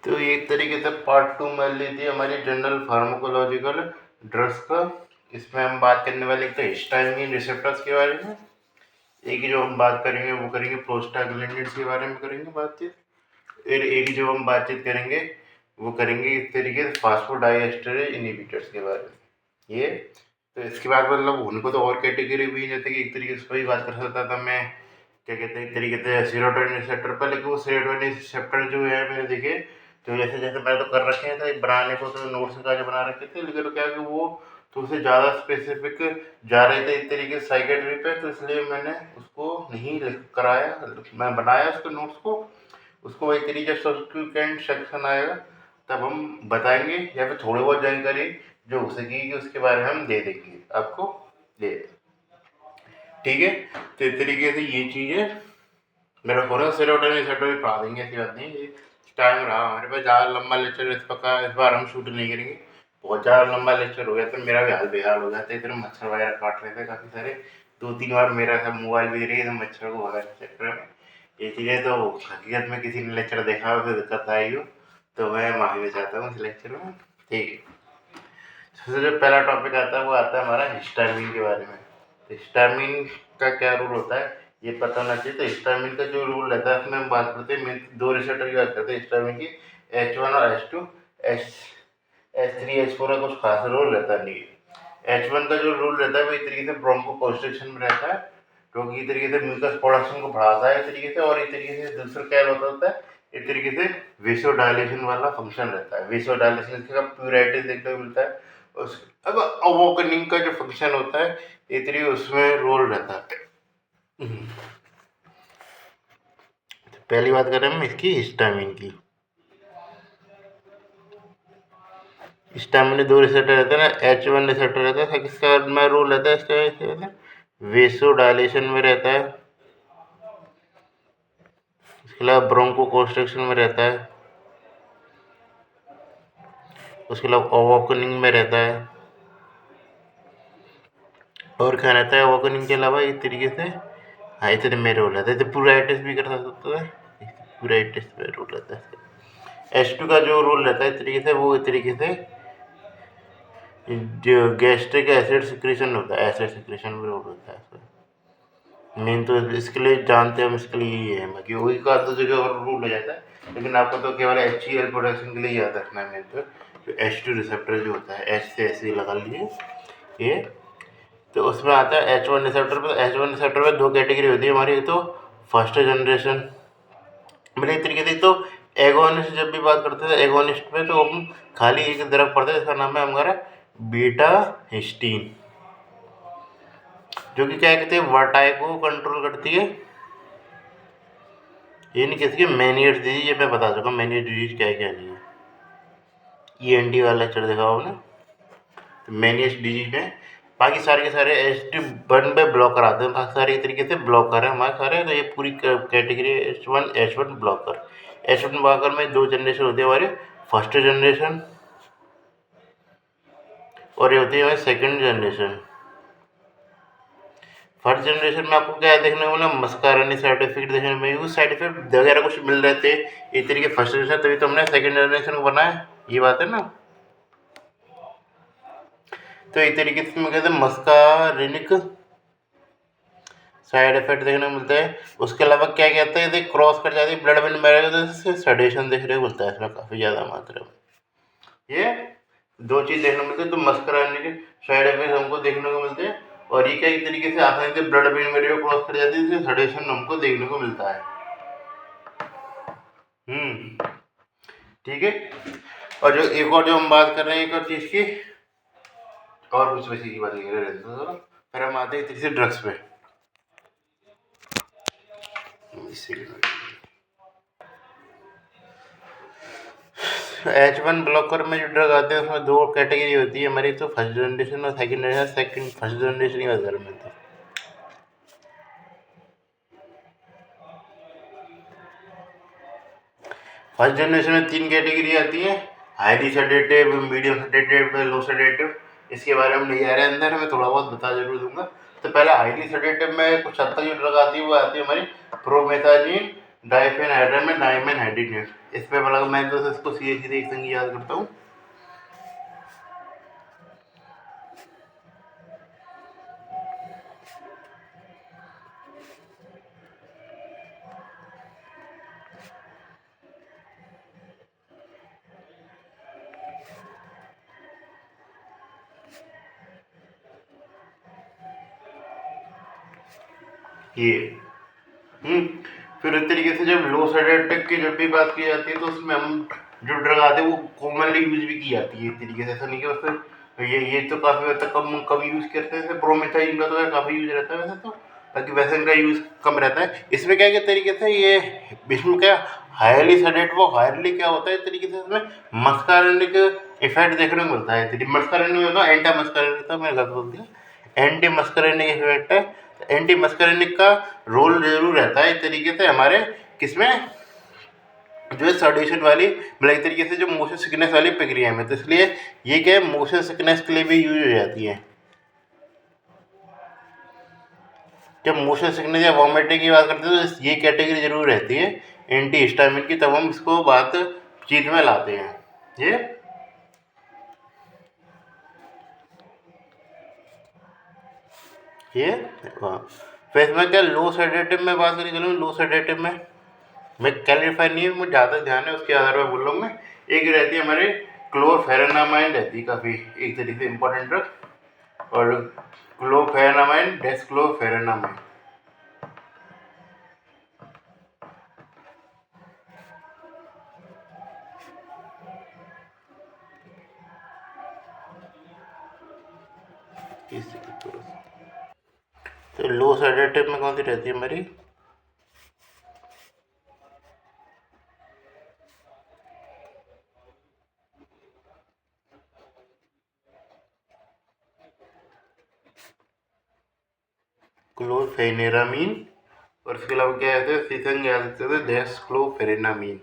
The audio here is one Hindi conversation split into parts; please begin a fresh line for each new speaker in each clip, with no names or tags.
तो ये एक तरीके से पार्ट 2 मान लीजिए हमारी जनरल फार्माकोलॉजिकल ड्रग्स का। इसमें हम बात करने वाले एक तो हिस्टामिन रिसेप्टर्स के बारे में, एक जो हम बात करेंगे वो करेंगे प्रोस्टाग्लैंडिन्स के बारे में करेंगे बातचीत, फिर एक जो हम बातचीत करेंगे वो करेंगे इस तरीके से फास्फोडाइएस्टरेज इनहिबिटर्स के बारे में। ये तो इसके बाद मतलब उनको तो और कैटेगरी भी जैसे कि एक तरीके से वही बात कर सकता था मैं, क्या कहते हैं, एक तरीके से सेरोटोनिन रिसेप्टर पर, लेकिन वो सेरोटोनिन रिसेप्टर जो है मैंने देखे तो जैसे जैसे मैंने तो कर रखे थे बनाने को, तो नोट्स का जो बना रखे थे, लेकिन क्या कि वो तो उससे ज़्यादा स्पेसिफिक जा रहे थे एक तरीके से साइकेट्री पे, तो इसलिए मैंने उसको नहीं लिख कराया, मैं बनाया उसके नोट्स को, उसको एक तरीके से सब्सिक्वेंट सेक्शन आएगा तब हम बताएंगे, या फिर थोड़ी बहुत जानकारी जो हो सकेगी उसके बारे में हम दे देंगे आपको, दे, ठीक है। तो इस तरीके से ये चीज़ है मेरा हो रहा है। सेरोटोनिन सेट भी पा देंगे, ऐसी बात नहीं। ये टाइम रहा हमारे पास, ज़्यादा लंबा लेक्चर इस बार हम शूट नहीं करेंगे, बहुत ज़्यादा लंबा लेक्चर हो गया तो मेरा भी हाल बेहाल हो जाता है, इधर मच्छर वगैरह काट रहे थे काफ़ी सारे, 2-3 बार मेरा सब मोबाइल भी रही है मच्छर को भगाने के चक्कर में। ये चीज़ें तो हकीकत में किसी ने लेक्चर देखा हो तो दिक्कत आई हो तो मैं माफ़ी चाहता हूँ इस लेक्चर में, ठीक है। सबसे जो पहला टॉपिक आता है वो आता है हमारा हिस्टामिन के बारे में। तो हिस्टामिन का क्या रूल होता है ये पता होना चाहिए। तो हिस्टामिन का जो रूल रहता है उसमें हम बात करते हैं, मेन 2 रिसेप्टर की बात करते हैं हिस्टामिन की, H1 और H2, H3 H4 का कुछ खास रोल रहता नहीं है। H1 का जो रूल रहता है वो एक तरीके से ब्रोंकोकॉन्स्ट्रिक्शन में रहता है, क्योंकि इस तरीके से म्यूकस प्रोडक्शन को बढ़ाता है इस तरीके से, और इस तरीके से दूसरा क्या होता है, इस तरीके से वेसोडाइलेशन वाला फंक्शन रहता है। वेसोडाइलेशन का प्यूराइटिस देखने को मिलता है। उस अब अवोकनिंग का जो फंक्शन होता है ये तरीके उसमें रोल रहता है। तो पहली बात करें हम इसकी हिस्टामिन की। हिस्टामिन में 2 रिसेप्टर रहते हैं ना, H1 रिसेप्टर रहता है, इसका में रोल रहता है, इसका वेसोडाइलेशन में रहता है, इसके अलावा ब्रोंकोकॉन्स्ट्रिक्शन में रहता है, उसके अलावा अवोकनिंग में रहता है, और क्या रहता है अवोकनिंग के अलावा इस तरीके से हाँ इतने में रोल रहता है। तो प्यूराइटिस भी कर सकते हैं, प्यूराइटिस में रोल रहता है। H2 का जो रोल रहता है इस तरीके से, वो इस तरीके से जो गैस्ट्रिक एसिड सिक्रेशन होता है, एसिड सिक्रेशन में रोल होता है। मेन तो इसके लिए जानते हैं हम, इसके लिए ही है, बाकी वही का तो जगह और रूल हो जाता है, लेकिन आपको तो केवल HCl प्रोडक्शन के लिए याद रखना है। मेन तो H2 रिसेप्टर जो होता है, H से ऐसे लगा लीजिए ये, तो उसमें आता है H1 रिसेप्टर पर। H1 रिसेप्टर में 2 कैटेगरी होती है हमारी, तो फर्स्ट जनरेशन मतलब एक तरीके से, तो एगोनिस्ट जब भी बात करते थे एगोनिस्ट में, तो हम खाली एक तरफ पढ़ते हैं, इसका नाम है हमारा बीटा हिस्टीन, जो कि क्या कहते हैं वर्टाई को कंट्रोल करती है। ये नहीं किसी की मैनियर्स डिजीज, ये मैं बता चुका हूँ मैनियर्स डिजीज क्या है क्या नहीं है, ENT वाला लेक्चर देखा होगा ना। तो मैनियर्स डिजीज में बाकी सारे के सारे H1 पे ब्लॉकर आते हैं, बाकी सारे तरीके से ब्लॉकर है हमारे सारे, तो ये पूरी category H1 blocker. H1 blocker में 2 जनरेशन होती है हमारे, फर्स्ट जनरेशन और ये होती है हमारी सेकेंड जनरेशन। फर्स्ट जनरेशन में आपको क्या देखने को मिला, मस्कारानी साइड इफेक्ट देखने में, यूज साइड इफेक्ट वगैरह कुछ मिल रहे थे इस तरीके फर्स्ट जनरेशन, तभी तो हमने सेकेंड जनरेशन को बनाया, ये बात है ना। तो इस तरीके से मैं कहते हैं मस्कारिनिक साइड इफेक्ट देखने को मिलता है। उसके अलावा क्या कहते हैं, यदि क्रॉस कर जाती है ब्लड विन बैरियर तो सडेशन देखने को मिलता है इसमें काफ़ी ज़्यादा मात्रा में। ये 2 चीज़ देखने को मिलती है, तो मस्कारिनिक साइड इफेक्ट हमको देखने को मिलते हैं, और ये क्या एक तरीके से आसानी से ब्लड विन बैरियर क्रॉस कर जाती है, इससे सडेशन हमको देखने को मिलता है। ठीक है। और जो एक और जो हम बात कर रहे हैं एक और चीज़ की, और कुछ वैसी की बात कर रहे हैं, फिर हम आते हैं तीसरे ड्रग्स पे। H1 ब्लॉकर में जो ड्रग आते हैं उसमें 2 कैटेगरी होती है हमारी, तो फर्स्ट जनरेशन और सेकंड जनरेशन। फर्स्ट जनरेशन की बात करें मैं, तो फर्स्ट जनरेशन में 3 कैटेगरी आती है, हाईली सेडेटिव, मीडियम सेडेटिव, लो सेडेटिव। इसके बारे में नहीं आ रहा है अंदर, मैं थोड़ा बहुत बता जरूर दूंगा। तो पहले हाईली सेडेटिव में कुछ हद तक जो ड्रग आती है वो आती है हमारी प्रोमेथाजीन, डाइफेनहाइड्राम में डायमेनहाइड्रेट, इसमें मतलब मैं तो इसको सीधे सीधे एक संग याद करता हूँ। ये फिर इस तरीके से जब लो साइडेड की जब भी बात की जाती है तो उसमें हम जो ड्रग आते हैं वो कॉमनली यूज भी की जाती है इस तरीके से, ऐसा नहीं कि बस ये तो काफ़ी हद तक कम यूज़ करते हैं। जैसे प्रोमेथाइन का तो यार काफ़ी यूज रहता है वैसे तो, बाकी वैसे इनका यूज़ कम रहता है। इसमें क्या है कि तरीके से ये इसमें क्या हाईली सेडेट वो हाईली क्या होता है इस तरीके से इसमें मस्कारेनिक इफेक्ट देखने को मिलता है। मस्कारेनिक में होता है एंटा मस्कारेनिक था, मैंने गलत बोल दिया, एंटी मस्कारेनिक इफेक्ट है। एंटी मस्करेनिक का रोल जरूर रहता है इस तरीके से हमारे किसमें, जो है सडेशन वाली मतलब एक तरीके से जो मोशन सिकनेस वाली प्रक्रिया में, तो इसलिए ये क्या है मोशन सिकनेस के लिए भी यूज हो जाती है। जब मोशन सिकनेस या वॉमिटिंग की बात करते हैं तो ये कैटेगरी जरूर रहती है एंटी हिस्टामिन की, तब हम इसको बात चीज में लाते हैं। ये हाँ। फिर इसमें क्या लो सेडेटिव में बात करें, चलो लो सेडेटिव में मैं कैलिफाई नहीं है, मुझे ज़्यादा ध्यान है उसके आधार पर बोल रहा हूँ मैं। एक रहती है हमारे क्लोरफेरेनामाइन रहती है काफ़ी एक तरीके से इम्पोर्टेंट ड्रग, और क्लोरफेरेनामाइन डेस्क्लोफेरेनामाइन। तो लो सेडेटिव में कौन सी रहती है हमारी, क्लोरफेनेरामीन, और इसके अलावा क्या कहते हैं सीसन क्या कहते थे डेस्क्लोफेरेनामीन।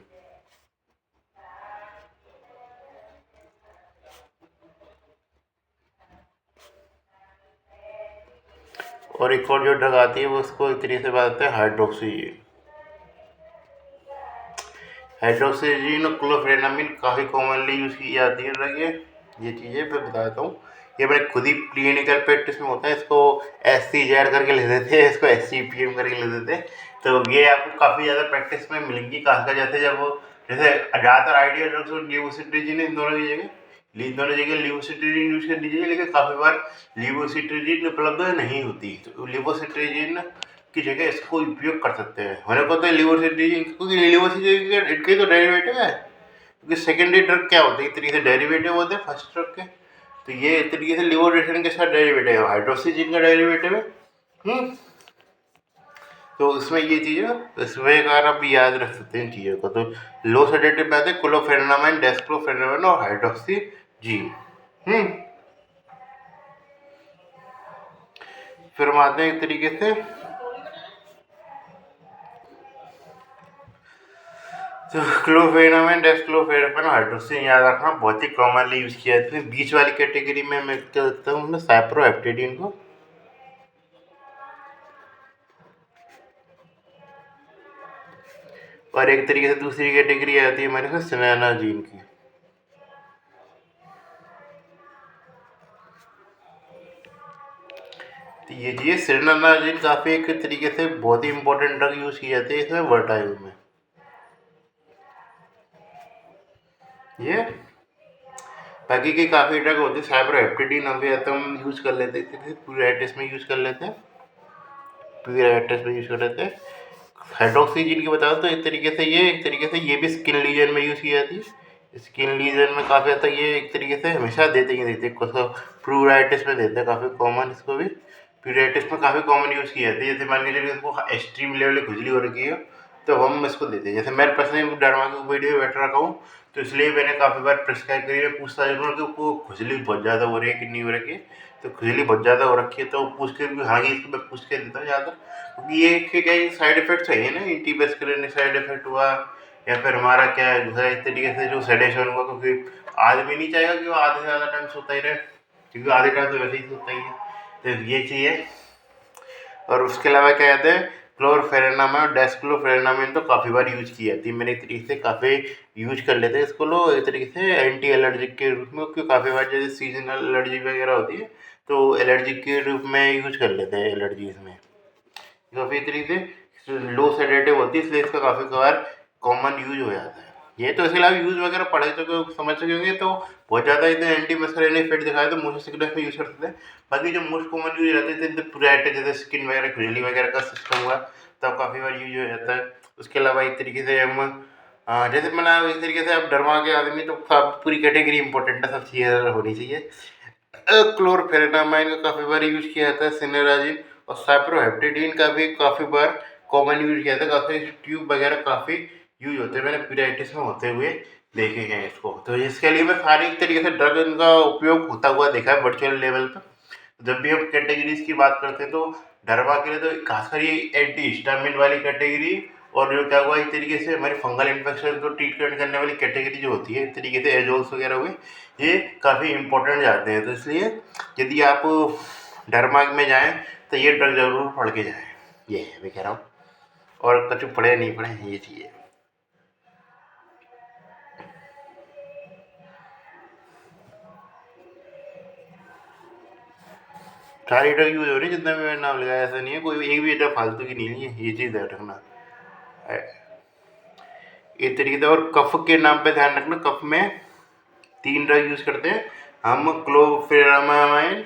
और एक और जो ड्रग आती है वो उसको एक तरीके से बताते हैं हाइड्रोक्सीजीन। हाइड्रोक्सीजीन और क्लोफेरेनामिन काफ़ी कॉमनली यूज़ की जाती है ड्रग ये चीज़ें मैं बता देता हूँ। ये मैंने खुद ही क्लिनिकल प्रैक्टिस में होता है, इसको एस सी जेड करके ले देते हैं, इसको एस सी पी एम करके ले देते हैं। तो ये आपको काफ़ी ज़्यादा प्रैक्टिस में मिलेंगी, खासकर जैसे जब वो जैसे ज़्यादातर आइडियल ड्रग्स और लिवोसिट्रेजिन इन दोनों की जगह, इन दोनों जगह लिवोसिट्रेजिन यूज कर लीजिए, लेकिन काफ़ी बार लिवोसिट्रेजिन उपलब्ध नहीं होती, तो लिवोसिट्रेजिन की जगह इसको उपयोग कर सकते हैं। होने को तो लिवोसिट्रेजिन, क्योंकि लिवोसिट्रेजिन इनके तो डेरिवेटिव है, क्योंकि सेकेंडरी ड्रग क्या होते हैं एक तरीके से डेरिवेटिव होते हैं फर्स्ट ड्रग के, तो ये एक तरीके से लिवोरेशन के साथ डेरिवेटिव है, हाइड्रोक्सीजिन का डेरिवेटिव है। हम्म तो इसमें ये चीज़ें इसमें अगर आप याद रख सकते हैं इन चीज़ों को, तो लो सेडेटिव में आते हैं क्लोफेरेनामाइन डेस्क्लोफेरेनामाइन और हाइड्रोक्सीजीन। फिर हम आते हैं एक तरीके से, तो क्लोफेनामाइन डेस्क्लोफेरेनामाइन हाइड्रोक्सीजीन याद रखना बहुत ही कॉमनली यूज किया जाता है। बीच वाली कैटेगरी में मैं क्या देखता हूँ साइप्रोहेप्टेडिन को, और एक तरीके से दूसरी कैटेगरी आती है हमारे पास सिनेनाजीन की। तो ये चीज़ सिनेनाजीन काफ़ी एक तरीके से बहुत ही इंपॉर्टेंट ड्रग यूज की जाती है इसमें वर्टाइल में। ये बाकी के काफ़ी ड्रग होते हैं, साइप्रोहेप्टेडिन अभी तो हम यूज कर लेते हैं, प्यूराइटिस में यूज कर लेते हैं, प्यूराइटिस में यूज कर लेते हैं। हाइड्रोक्सीजिन की बताओ तो एक तरीके से ये भी स्किन लीजन में यूज़ की जाती है। स्किन लीजन में काफ़ी हद तक ये एक तरीके से हमेशा देते ही देते हैं, कुछ प्यूराइटिस में देते हैं काफ़ी कॉमन, इसको भी प्यूराइटिस में काफ़ी कॉमन यूज़ की जाती है। जैसे मान के चलिए इसको एक्सट्रीम लेवल खुजली हो रखी है तो हम इसको देते हैं। जैसे मैं पर्सनली डरमा की वीडियो बैठ रखा हूँ तो इसलिए मैंने काफ़ी बार प्रिस्क्राइब करी, मैं पूछता जरूर कि वो खुजली बहुत ज़्यादा हो रही है कि नहीं हो रखी है, तो खुजली बहुत ज़्यादा हो रखी है तो पूछ के, हालांकि इसको मैं पूछ के देता हूँ ज़्यादा, क्योंकि ये क्या साइड इफेक्ट्स है ना, एंटीबैक्टीरियल साइड इफेक्ट हुआ या फिर हमारा क्या है जो है इस तरीके से जो सेडेशन हुआ, क्योंकि आदमी नहीं चाहेगा कि वो आधे से ज़्यादा टाइम सोता ही रहे, क्योंकि आधे टाइम तो वैसे ही सोता ही है। तो ये चाहिए। और उसके अलावा क्या कहते हैं क्लोरफेरेनामाइन और डेस्क्लोफेरेनामाइन तो काफ़ी बार यूज की जाती है। मैंने एक तरीके से काफ़ी यूज कर लेते हैं इसको लोग एक तरीके से एंटी एलर्जिक के रूप में, क्योंकि काफ़ी बार जैसे सीजनल एलर्जी वगैरह होती है तो एलर्जी के रूप में यूज कर लेते हैं एलर्जीज में। काफ़ी तरीके से लो सेडेटिव होती है, इसलिए इसका काफ़ी बार कॉमन यूज हो जाता है। ये तो इसके अलावा यूज वगैरह पढ़े तो समझ सके होंगे, तो बहुत ज़्यादा इतने एंटी मस्कुलर इफेक्ट दिखाए तो मोशन सिकनेस में यूज करते हैं। बाकी जो मोस्ट कॉमन यूज रहते थे जैसे प्रेट, जैसे स्किन वगैरह खुजली वगैरह का सिस्टम हुआ तब काफ़ी बार यूज हो जाता है। उसके अलावा एक तरीके से हम जैसे मैंने इस तरीके से आप डरमा के आदमी तो पूरी कैटेगरी इंपॉर्टेंट है, सब चीज़ें होनी चाहिए। क्लोरफेरेनामाइन का काफ़ी बार यूज किया जाता है, सिनेराजिन और साइप्रोहेप्टेडिन का भी काफ़ी बार कॉमन यूज किया जाता है। काफ़ी ट्यूब वगैरह काफ़ी यूज होते हैं, मैंने पीरियाडिस में होते हुए देखे हैं इसको। तो इसके लिए मैं सारी एक तरीके से ड्रग इनका उपयोग होता हुआ देखा है वर्चुअल लेवल पर। जब भी हम कैटेगरीज की बात करते हैं तो डरमा के लिए तो खासकर ये एंटी हिस्टामिन वाली कैटेगरी, और जो क्या हुआ एक तरीके से हमारी फंगल इन्फेक्शन को ट्रीटमेंट करने वाली कैटेगरी जो होती है, एक तरीके से एजोल्स वगैरह हुए, ये काफ़ी इंपॉर्टेंट जाते हैं। तो इसलिए यदि आप डरमा में जाएं तो ये ड्रग जरूर पढ़ के जाएं, ये है मैं कह रहा हूँ। और कुछ पढ़े नहीं पढ़े ये चीज़ें सारी ड्रग यूज हो रही है जितना भी मैंने नाम लगाया, ऐसा नहीं है कोई एक भी ड्रग फालतू की नहीं है, ये चीज़ ध्यान रखना। एक तरीके से और कफ के नाम पे ध्यान रखना, कफ में 3 ड्रग यूज करते हैं हम, क्लोफेरामाइन,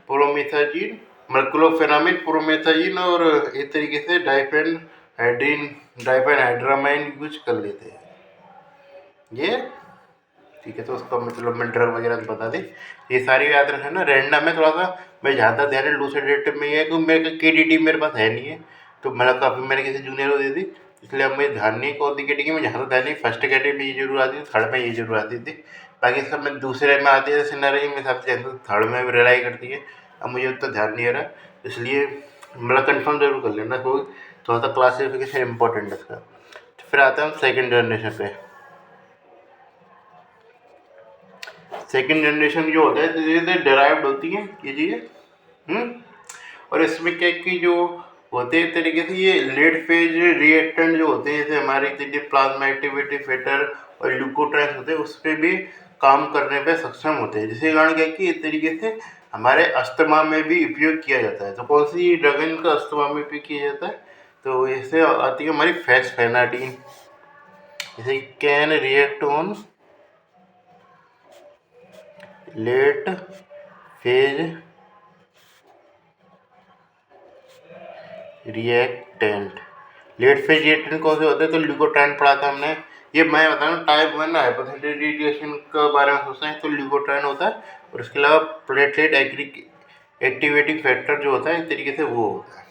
प्रोमेथाजिन, मतलब क्लोफेरामिन, प्रोमेथाजिन और एक तरीके से डाइफेनहाइड्रामाइन यूज कर लेते हैं ये। ठीक है, तो उसका मतलब मैं ड्रग वगैरह बता दें, ये सारी याद रखना ना। रैंडम में थोड़ा सा मैं ज़्यादा ध्यान है लूसेडेट में, ये है कि मेरे KDT मेरे पास है नहीं है, तो मतलब काफ़ी मैंने किसी जूनियर को दे दी, इसलिए अब मुझे ध्यान नहीं कौन सी कैटेगरी में ज़्यादा ध्यान नहीं। फर्स्ट कैटेगरी में ये जरूर आती थी, थर्ड में ये जरूर आती थी, बाकी सब मैं दूसरे में आती है सिनेरियो में हिसाब से, थर्ड में भी रिलाई करती है। अब मुझे उतना ध्यान नहीं आ रहा, इसलिए मतलब कंफर्म जरूर कर लेना, तो थोड़ा सा क्लासिफिकेशन इंपॉर्टेंट है इसका। तो फिर आता है हम सेकेंड जनरेशन पे। सेकेंड जनरेशन जो होता है धीरे धीरे डिराइव्ड होती है ये चीज़ें। और इसमें क्या कि जो होते हैं तरीके से ये लेट फेज रिएक्टेंट जो होते हैं, जैसे हमारे प्लाज्मा एक्टिविटी फैक्टर और ल्यूकोट्राइन्स होते हैं, उस पर भी काम करने पे सक्षम होते हैं। जिसके कारण क्या कि इस तरीके से हमारे अस्थमा में भी उपयोग किया जाता है। तो कौन सी ड्रग इनका अस्थमा में उपयोग किया जाता है, तो इससे आती है हमारी फेस्फेनाडिन, जैसे can react on late phase reactant. Late phase reactant कौन से होते हैं, तो ल्यूकोट्राइन पढ़ा था हमने। ये मैं बता रहा हूँ टाइप 1 हाइपोथेटिक के बारे में सोचते हैं तो ल्यूकोट्राइन होता है, और इसके अलावा प्लेटलेट एक्टिवेटिंग फैक्टर जो होता है इस तरीके से वो होता है।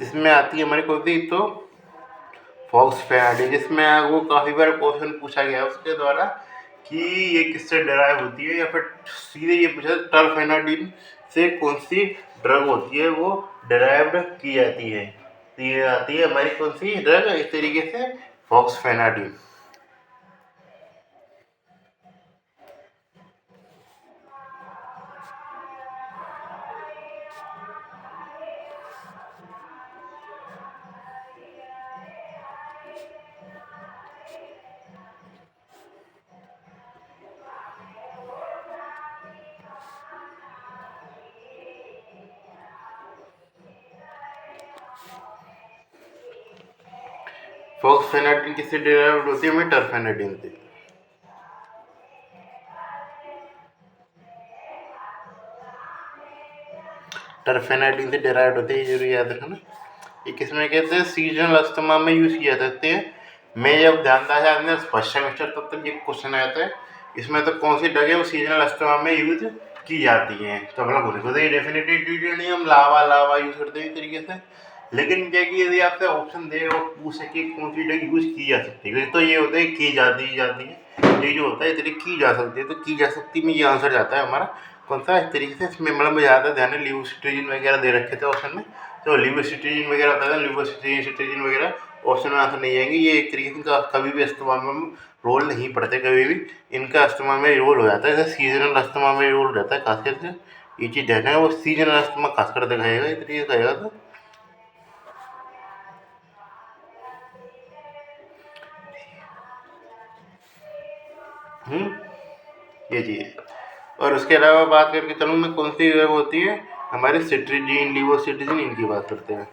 जिसमें आती है हमारी कौन सी, तो फॉस्फेनाडिन, जिसमें वो काफ़ी बार क्वेश्चन पूछा गया उसके द्वारा कि ये किससे डराइव होती है, या फिर सीधे ये पूछा टर्फेनाडिन से कौन सी ड्रग होती है वो डराइव्ड की जाती है। तो ये आती है हमारी कौन सी ड्रग, इस तरीके से फॉस्फेनाडिन। फॉस्फेनाडिन किससे डराइव्ड होती है, हमें टर्फेनाडिन से। टर्फेनाडिन से डेराइव्ड होते हैं, ये जरूर याद रखना। ये किसमें कहते हैं, सीजनल अस्थमा में यूज किया जाते हैं। मैं जब ध्यानदार से आपने फर्स्ट सेमेस्टर तब ये क्वेश्चन आता है, इसमें तो कौन सी ड्रग है वो सीजनल अस्थमा में यूज की जाती है। तो हम लोग बोले ये डेफिनेटली ट्रीटमेंट नहीं, हम लावा यूज करते हैं इस तरीके से। लेकिन क्या कि यदि आपसे ऑप्शन दे और पूछ सके कौन सी ड्रग यूज की जा सकती है, तो ये होता है की जाती है, ये जो होता है इस तरीके की जा सकती है, तो की जा सकती में ये आंसर जाता है हमारा कौन सा, इस तरीके से। इसमें मतलब ज़्यादा ध्यान है लिवोसिट्रीजिन वगैरह दे रखे थे ऑप्शन में, तो लिवोसिट्रीजिन वगैरह होता था, लिवोसिट्रीजिन वगैरह ऑप्शन में आंसर नहीं आएंगे। ये एक तरीके से इनका कभी भी अस्थमा में रोल नहीं पड़ते, कभी भी इनका अस्थमा में रोल हो जाता है, जैसे सीजनल अस्थमा में रोल रहता है खासकर से ये चीज़ ध्यान है, वो सीजन अस्थमा खासकर दिखाएगा, इस तरीके से खाएगा तो ये चीज़। और उसके अलावा बात करके चलूँ मैं कौन सी वो होती है हमारे सिट्रीजिन, लीवोसिट्रीजिन, इनकी बात करते हैं।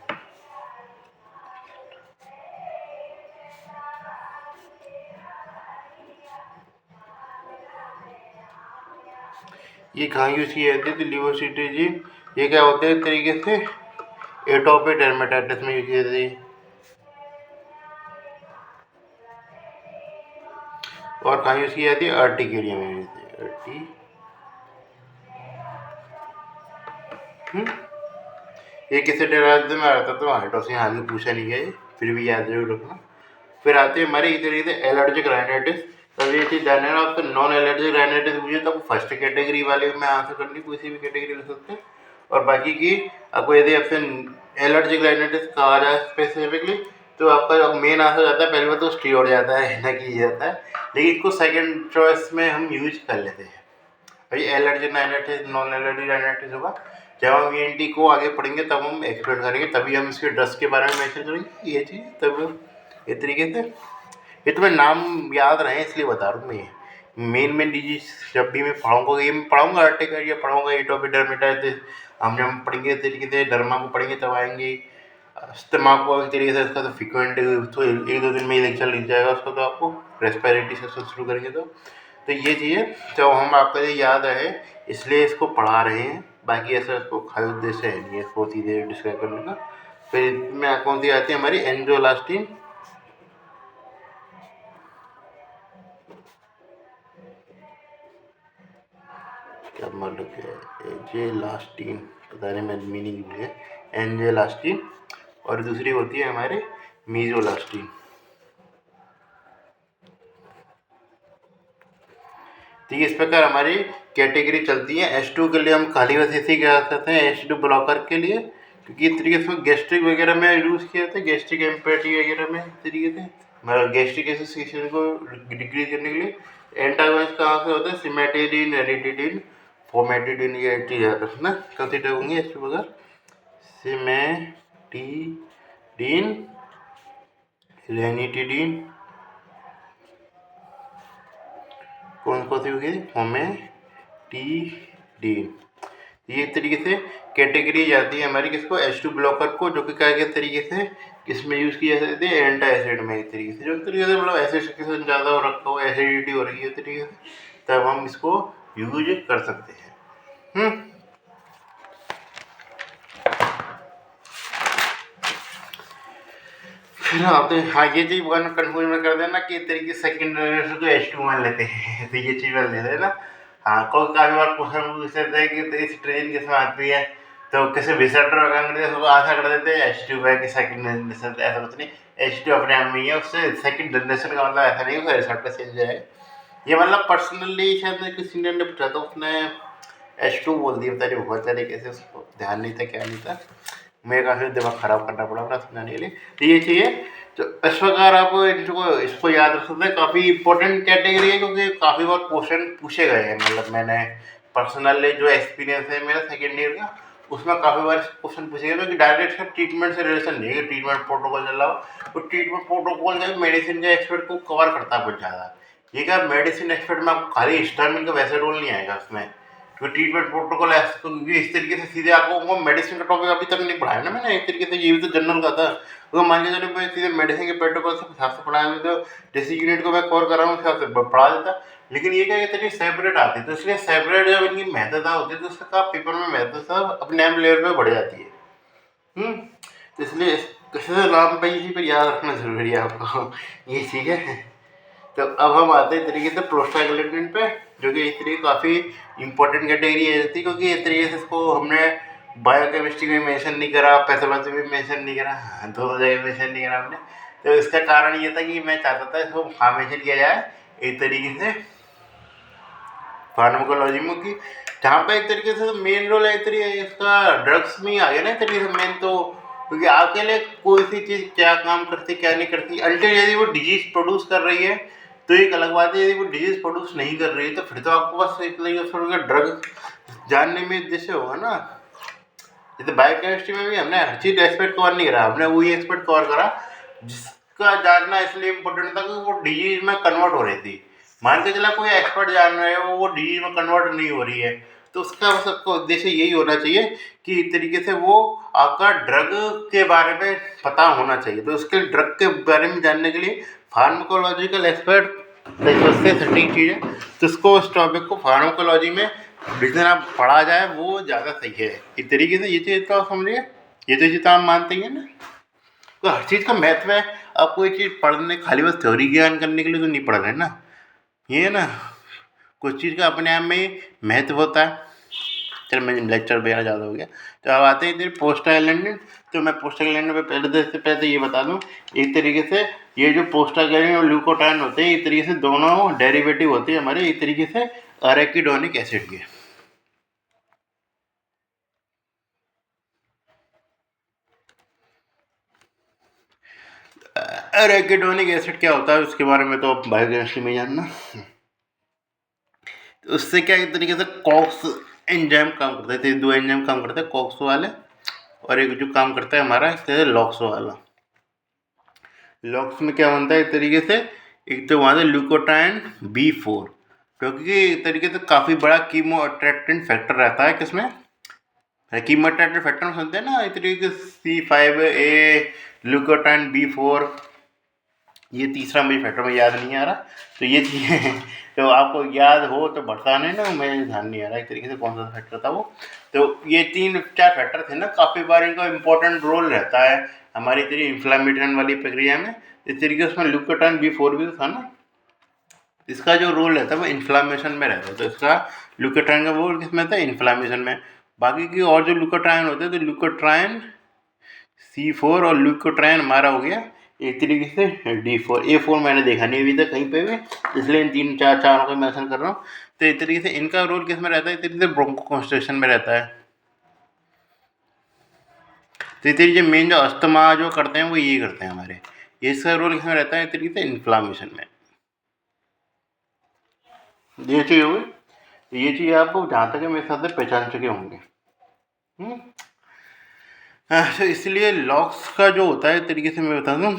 ये कहाँ यूज़ की जाती है तो लीवोसिट्रीजिन, ये क्या होते हैं तरीके से एटोपिक डर्मेटाइटिस में यूज की जाती है। और कहाँ यूज़ की जाती है अर्टिकेरिया में यूज की ये किसी राज्य में आता तो हाइड्रोसिन हाल में पूछा नहीं गया ये, फिर भी याद जरूर रखना। फिर आते हैं हमारे इस तरीके से एलर्जिक राइनाइटिस। तब ये चीज़ जानना है आपको, नॉन एलर्जिक राइनाइटिस पूछे तो फर्स्ट कैटेगरी वाले में आंसर करनी, किसी भी कैटेगरी ले सकते हैं। और बाकी की आपको यदि आपसे एलर्जिक राइनाइटिस कहा जाए स्पेसिफिकली तो आपका जो मेन आंसर जाता है पहले में तो स्टीरोड जाता है ना कि जाता है, लेकिन इसको सेकंड चॉइस में हम यूज कर लेते हैं। भाई allergic rhinitis, non allergic rhinitis होगा, जब हम ईएनटी को आगे पढ़ेंगे तब हम एक्सप्लेन करेंगे, तभी हम इसके ड्रग्स के बारे में मेंशन करेंगे ये चीज़। तब इस तरीके से ये तुम्हें नाम याद रहे इसलिए बता रहा हूँ मैं। ये मेन डिजीज जब भी मैं पढ़ाऊँगा, ये मैं पढ़ाऊँगा अर्टिकेरिया, पढ़ाऊँगा एटोपिक डर्मेटाइटिस, हम जब पढ़ेंगे इस तरीके से डर्मा को पढ़ेंगे तब आएंगे। अस्थमा को इस तरीके से इसका तो फ्रिक्वेंट तो 1-2 दिन में ही लेक्चर लिख जाएगा उसका, तो आपको रेस्पिरेटरी सेक्शन शुरू करेंगे तो ये चीज़ें तो हम आपको ये याद रहे इसलिए इसको पढ़ा रहे हैं। बाकी ऐसा इसको खाली उद्देश्य है नहीं इसको सीधे डिस्क्राइब करने का। फिर इसमें कौन सी आती है हमारी एंजियोलास्टिन, क्या मतलब क्या है एंजियोलास्टिन, पता नहीं मैं मीनिंग भूल गया। एंजियोलास्टिन और दूसरी होती है हमारे मीजोलास्टिन। ठीक है, इस प्रकार हमारी कैटेगरी चलती है। H2 के लिए हम खाली बस इसी क्या करते हैं H2 ब्लॉकर के लिए, क्योंकि इस तरीके से गैस्ट्रिक वगैरह में यूज़ किया जाता है, गैस्ट्रिक एम्पेटी वगैरह में इस तरीके से मतलब गैस्ट्रिक एसोसिएशन को डिक्रीज करने के लिए। एंटागोनिस्ट कहाँ से होता है सिमेटिडिन, रेनिटिडिन, फोमेटिडिन, ये चीज़ रखना कंसिडर होंगे H2 बगैर। सिमेटिडिन, रेनिटिडिन, कौन सी होगी फोमेटिडिन। ये तरीके से कैटेगरी जाती है हमारी किसको H2 ब्लॉकर को, जो कि क्या के तरीके से किसमें यूज़ किया जाता है एंटा एसिड में। इस तरीके से जो तरीके से मतलब एसिड के ज़्यादा हो रखा हो, एसिडिटी हो रही है तरीके से, तब हम इसको यूज कर सकते हैं। फिर आते हैं हाँ ये चीज़ वन कन्फ्यूजन में कर देना कि तरीके सेकंड जनरेशन को H2 मान लेते हैं तो ये चीज़ मान लेते हैं ना। हाँ कोई काफ़ी बार क्वेश्चन पूछ लेते हैं कि इस ट्रेन किसमें आती है तो किसी विजिटर वगैरह आशा कर देते हैं H2 है कि सेकंड जनरेशन, ऐसा कुछ नहीं। H2 अपने आप में ही है, उससे सेकंड जनरेशन का मतलब ऐसा नहीं होगा रिजल्ट का चेंज जाएगा। ये मतलब पर्सनली शायद किसी ने पूछा था, उसने H2 बोल दिया, पता नहीं बहुत तरीके से, उसको ध्यान नहीं था क्या नहीं था, मेरे काफ़ी दिमाग ख़राब करना पड़ा अपना सुनाने के लिए। तो ये चाहिए तो इस प्रकार आप इसको याद रख सकते हैं। काफ़ी इंपॉर्टेंट कैटेगरी है क्योंकि काफ़ी बार क्वेश्चन पूछे गए हैं, मतलब मैंने पर्सनली जो एक्सपीरियंस है मेरा सेकेंड ईयर का उसमें काफ़ी बार क्वेश्चन पूछे गए क्योंकि डायरेक्ट से ट्रीटमेंट से रिलेशन नहीं है, ट्रीटमेंट प्रोटोकॉल चल रहा हो तो ट्रीटमेंट प्रोटोकॉल जो मेडिसिन के एक्सपर्ट को कवर करता है बहुत ज़्यादा। ये क्या मेडिसिन एक्सपर्ट में आपको खाली हिस्टामिन का वैसे रोल नहीं आएगा उसमें, तो ट्रीटमेंट प्रोटोकॉल है तो इस तरीके से सीधे आपको वो मेडिसिन का टॉपिक अभी तक नहीं पढ़ाया ना मैंने एक तरीके से, ये भी तो जनरल का था। तो मान के चलो मैं सीधे मेडिसिन के प्रोटोकॉल से हिसाब से पढ़ाया तो जैसे यूनिट को मैं कवर कर रहा हूँ उस हिसाब से पढ़ा देता, लेकिन ये क्या तरीके सेपरेट आती है तो इसलिए सेपरेट जब इनकी महत्वता होती है तो उसका पेपर में महत्वता अपने आप लेवल पर बढ़ जाती है। तो इसलिए किसी नाम पर इसी पर याद रखना जरूरी है आपको ये चीज़ है। तो अब हम आते हैं तरीके से प्रोस्टाग्लैंडिन पे, जो कि इस तरीके काफ़ी इंपॉर्टेंट कैटेगरी है जाती है क्योंकि इस तरीके से इसको हमने बायोकेमिस्ट्री में मेंशन नहीं करा, पैथोलॉजी में मेंशन नहीं करा, दोनों जगह मेंशन नहीं करा हमने। तो इसका कारण ये था कि मैं चाहता था इसको हाँ मेंशन किया जाए एक तरीके से फार्माकोलॉजी में, कि जहाँ पे एक तरीके से मेन रोल है एक तरीके इसका ड्रग्स में ही आ गया ना एक तरीके से मेन, तो क्योंकि आपके लिए कोई सी चीज़ क्या काम करती क्या नहीं करती अल्टीमेटली यदि वो डिजीज प्रोड्यूस कर रही है तो एक अलग बात है, यदि वो डिजीज प्रोड्यूस नहीं कर रही है तो फिर तो आपको बस एक तरीके से ड्रग जानने में जैसे होगा ना, जैसे बायोकेमिस्ट्री में भी हमने हर चीज़ एक्सपर्ट कवर नहीं करा, हमने वही एक्सपर्ट कवर करा जिसका जानना इसलिए इम्पोर्टेंट था कि वो डिजीज में कन्वर्ट हो रही थी। मान के चला कोई एक्सपर्ट जान रहे हो वो डिजीज में कन्वर्ट नहीं हो रही है, तो उसका सबका उद्देश्य यही होना चाहिए कि एक तरीके से वो आपका ड्रग के बारे में पता होना चाहिए। तो उसके ड्रग के बारे में जानने के लिए फार्माकोलॉजिकल एक्सपर्ट सबसे सटीक चीज़ है। तो उसको उस टॉपिक को फार्माकोलॉजी में जितना पढ़ा जाए वो ज़्यादा सही है। इस तरीके से ये चीज़ तो आप समझिए, ये तो चीज़ तो आप मानते ही हैं ना। तो हर चीज़ का महत्व है। आप कोई चीज़ पढ़ने खाली बस थ्योरी ज्ञान करने के लिए तो नहीं पढ़ रहे हैं ना, ये है ना, कुछ चीज़ का अपने आप में ही महत्व होता है। चल मैं लेक्चर बेहद ज़्यादा हो गया। तो अब आते हैं इधर प्रोस्टाग्लैंडिन। तो मैं प्रोस्टाग्लैंडिन पे पहले ये बता दूं, एक तरीके से ये जो प्रोस्टाग्लैंडिन और ल्यूकोट्राइन होते हैं एक तरीके से दोनों डेरिवेटिव होते हैं हमारे एक तरीके से अरेकिडोनिक एसिड के। अरेकिडोनिक एसिड क्या होता है उसके बारे में तो बायोकेमिस्ट्री में जानना। तो उससे क्या एक तरीके से कॉक्स एंजाइम काम करता है, दो एंजाइम काम करते हैं कॉक्स वाले, और एक जो काम करता है हमारा लॉक्स वाला। लॉक्स में क्या बनता है एक तरीके से, एक तो वहाँ से ल्यूकोट्राइन B4, क्योंकि एक तरीके से काफ़ी बड़ा कीमो अट्रैक्टेंट फैक्टर रहता है किसमें, कीमो अट्रैक्टेंट फैक्टर में सुनते हैं ना एक तरीके से C5A ल्यूकोट्राइन B4, ये तीसरा मुझे फैक्टर में याद नहीं आ रहा। तो ये चीज़ें तो आपको याद हो तो बताने ना, मैं ध्यान नहीं आ रहा एक तरीके से कौन सा फैक्टर था वो। तो ये 3-4 फैक्टर थे ना, काफ़ी बार इनका इंपॉर्टेंट रोल रहता है हमारी तेरी इन्फ्लामेशन वाली प्रक्रिया में। इस तरीके से उसमें ल्यूकोट्राइन B4 भी तो था ना, इसका जो रोल रहता है वो इन्फ्लामेशन में रहता है। तो इसका ल्यूकोट्राइन का रोल किस में था, इन्फ्लामेशन में। बाकी की और जो ल्यूकोट्राइन होते हैं तो ल्यूकोट्राइन C4 और ल्यूकोट्राइन हमारा हो गया एक तरीके से D4। A4 मैंने देखा नहीं अभी तक कहीं पे भी, इसलिए इन 3-4 का मेंशन कर रहा हूँ। तो एक तरीके से इनका रोल किस में रहता है, एक तरीके से ब्रोंकोकंस्ट्रिक्शन में रहता है। तो इस तरीके से मेन जो अस्थमा जो करते हैं वो ये करते हैं हमारे, इसका रोल किस में रहता है एक तरीके से इन्फ्लामेशन में। ये चीज़ होगी, ये चीज़ आप जहाँ तक है मेरे साथ से पहचान चुके होंगे। तो इसलिए लॉक्स का जो होता है तरीके से मैं बता दूँ,